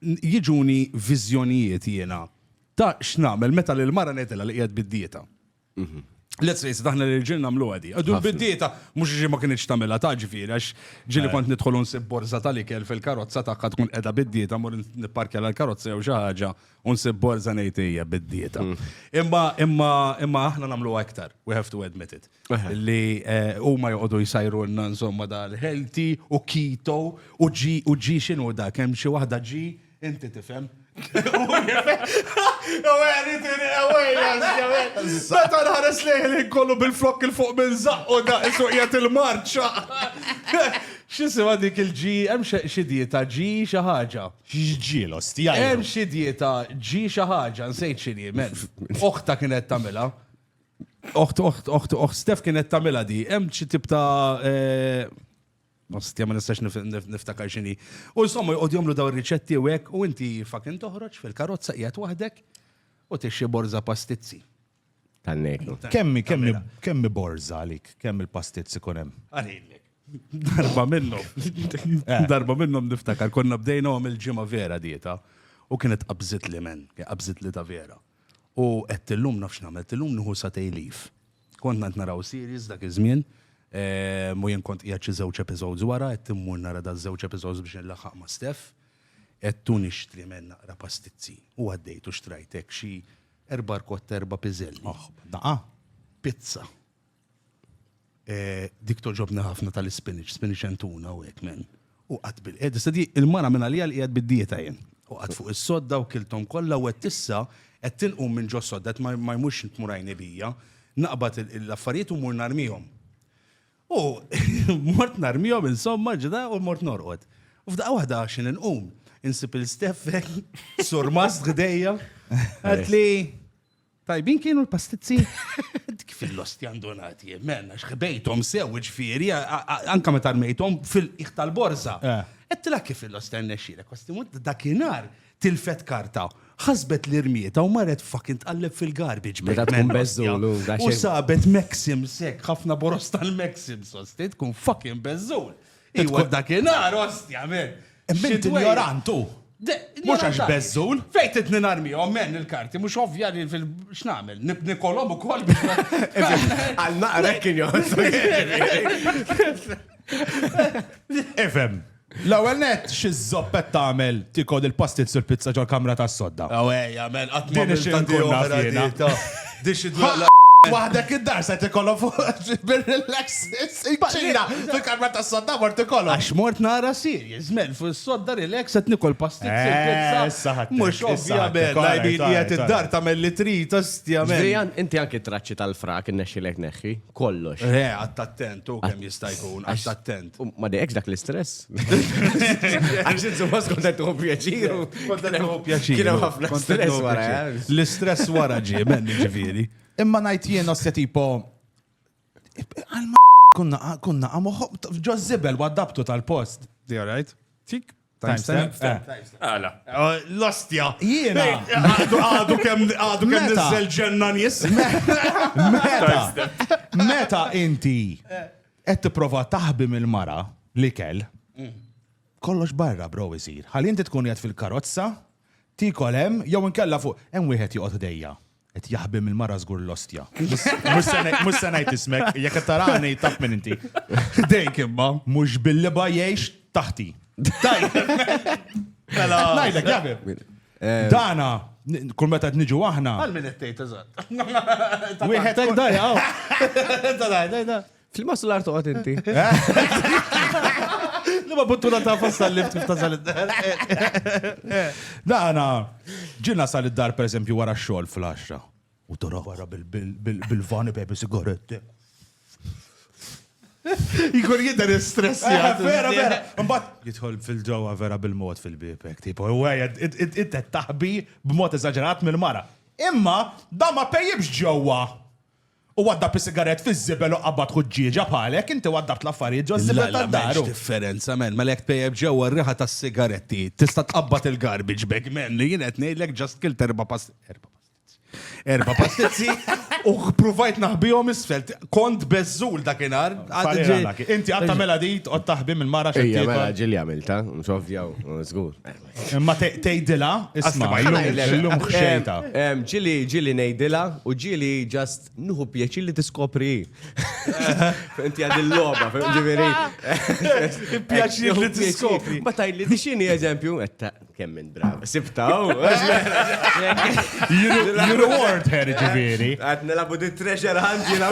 jiġuni viżjonijiet jiena ta' x'nagħmel meta l-mara ngħidilha li qiegħed bid-dieta. Let's face it, aħna l-ġil namlu għadi. Għadu bid-dieta, mux ġi ma kienieċ tamela ta' ġifiri, għax ġili kont nidħol unsib borza tal-ikel fil-karozza ta' tkun edha bid-dieta, mur nipparkja l-karozza jew xaħġa, unsib borza nejtija bid-dieta. Imma aħna namlu aktar, we have to admit it. Li u ma joqodu jisajru n-insomma dal-healthy u keto u ġi xinu da, kem xi wahda ġi, inti tifem. Meta nħares leħli kollu bil-flok il-fuq minn zaqqu da isuqjat il-marċa. X'isima dik il-ġi, hemm xi dieta ġi xi ħaġa. Ġi l-ostija. Hemm xi dieta ġi xi ħaġa, nsejt x'inhi, men. Oħta kienet tagħmilha. Oħt Stef kienet tagħmilha di, hemm xi tip ta' Ostja ma nistax niftakar xini. U insomma, jqod jomlu daw ir-riċetti u hekk, u inti fakin toħroġ fil-karozza qiegħed waħdek u tixxi borza pastizzi. Tannek. Kemmi borza għalik, kemm il-pastizzi kun hemm? Għalilek. Darba minnhom niftakar, konna bdejna il-ġimgħa vera dieta u kienet qabżit li men, qabżit li ta' vera. U qed tillum nafx nagħmel, tillum nieħu satej lif. Kont qed naraw series dak iż-żmien. Mu jien kont qiegħed xi żewġ episodes wara, qed timmur nara da żewġ episodes biex nlaħħaq ma' Stef, qed tu nixtri minn naqra pastizzi. U għaddejt u xtrajtek xi 4 kotta 4 piżelli. Daqa. Pizza. Dik toġobni ħafna tal-spinach, spinach and tuna u hekk men. U qatt bil-qed il-mara minn għalija li qiegħed bid-dieta jien. U qatt fuq is-sodda u kiltom kollha u qed tissa qed tinqum minn ġo sodda ma jmurx tmurajni bija, naqbad l-affarijiet u mur narmihom. U mort narmijom insomma ġda u mort norqod. U f'daqqa waħda xin nqum, insib il-Steffek, surmas għdejja, għat li, tajbin kienu l-pastizzi? Dik fil-losti għandonati, menna, xħbejtom sew ġifiri, anka ma tarmejtom fil-iħ tal-borza. Għettila kif il-losti għannexxira, kostimut dakinar tilfet karta, ħasbet l-irmieta u marret fucking tqalleb fil-garbage. Meta tkun beżżul. U sabet Maxim sek, ħafna boros tal-Maxim sosti, tkun fucking beżżul. Iwa dakinhar ostja, men. Ment ignorantu. Mhux għax beżżul. Fejn titni narmihom men il-karti, mhux ovvja li x'nagħmel, nikolhom ukoll biex Għal naqra kien Efem. L-ewwel net xi żoppet tagħmel tikod il-pastizzi u l-pizza ġol kamra tas-sodda. Awejja, men, qatt ma Din ix-xinkunna fjena. Dix Waħdek id-dar se tikollu fuq bil-relax ċina fil-kamra tas-sodda mort tikollu. Għax mort nara series, men, fil-sodda relax qed nikol pastizzi il-pizza. Mhux ovvja men, qiegħed id-dar tagħmel li trid ostja men. Ġrijan, inti anki traċċi tal-frak innexxilek neħħi, kollox. Għatt attent, u kemm jista' jkun, għatt attent. Ma dejekx dak l-istress. Għax insomma skontet tuħu pjaċir. Kien hemm ħafna stress wara. L-istress wara ġie, men, ġifieri. Imma ngħid jien ostja tipo kunna għamu ġozzibel waddabtu tal-post. Di alright? Tik? Timestamp? Għala. L-ostja. Jiena. Għadu kem nizzel ġenna nies. Meta inti qed tipprova taħbim il-mara l-ikel, kollox barra bro isir. Ħalli inti tkun qiegħed fil-karozza, tikol hemm jew inkella fuq hemm wieħed joqgħod dejja. Et jaħbim il-mara żgur l-ostja. Mhux se ngħid ismek, jekk qed tarani taf minn inti. Dejk imma. Mhux bil-liba jgħix taħti. Ngħidlek jabib. Dana, kull meta niġu aħna. Għal min qed tgħid eżatt. Wieħed Dajja. Fil-masu l-art toqgħod inti. Lima buttuna ta' fassa l-lift kif tasal id-dar. Dana, ġilna sal id-dar per eżempju wara x-xogħol fl-10. U tara wara bil-vani bebi sigaretti. Jkun jidher istressi. Vera. Mbagħad jidħol fil-ġewwa vera bil-mod fil-bibek. Tipo, inti taħbi b'mod eżaġerat mill-mara. Imma da ma pejjibx ġewwa. U għaddab il-sigaret fiż-żibel u qabad ħuġġieġa bħalek, inti għaddabt l-affarijiet ġo żibel tad-daru. Differenza, men, ma lek pejjeb ġewwa r-riħa tas-sigaretti, tista' tqabbad il-garbage bag, men, li jien qed ngħidlek just kill 4 pastizzi. 4 pastizzi U provajt naħbihom isfel. Kont beżżul dakinhar. Inti għatta mela di tqod taħbim il-mara Ija, mela xejn. ġili għamilta, mxovjaw, zgur. Imma tgħidilha, isma' illum xejta. Ġili nejdila u ġili just nuhu pjaċir li tiskopri. Inti għad il-loba, ġiviri. Pjaċir li tiskopri. Ma tajli di xini eżempju, etta kemmin brava. Sibtaw. You reward her ġifieri. Għad nelabu di treasure hunt jina